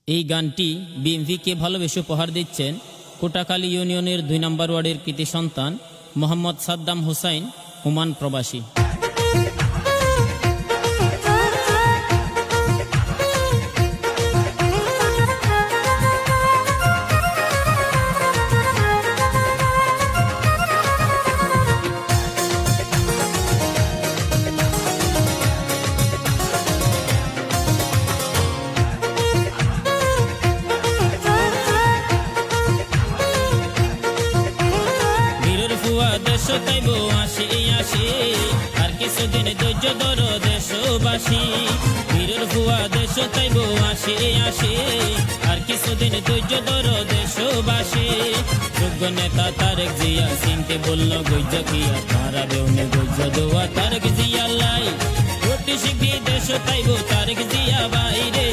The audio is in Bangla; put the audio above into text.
এই গানটি বিএমপিকে ভালোবেসে উপহার দিচ্ছেন কোটাখালী ইউনিয়নের ২ নম্বর ওয়ার্ডের কৃতি সন্তান মোহাম্মদ সাদ্দাম হুসাইন, ওমান প্রবাসী। দেশ তাইব আসি আসি আর কিছুদিন ধৈর্য ধর দেশবাসী। বীরের ভুয়া দেশ তাইব আসি আসি আর কিছুদিন ধৈর্য ধর দেশবাসী। যোগ্য নেতা তারেক জিয়া চিনতে বলল গৈজ কিয়া, তারা বেউনে গৈজ দোয়া তারেক জিয়া লাই। অতি শীঘ্রই দেশ তাইব তারেক জিয়া বাইরে।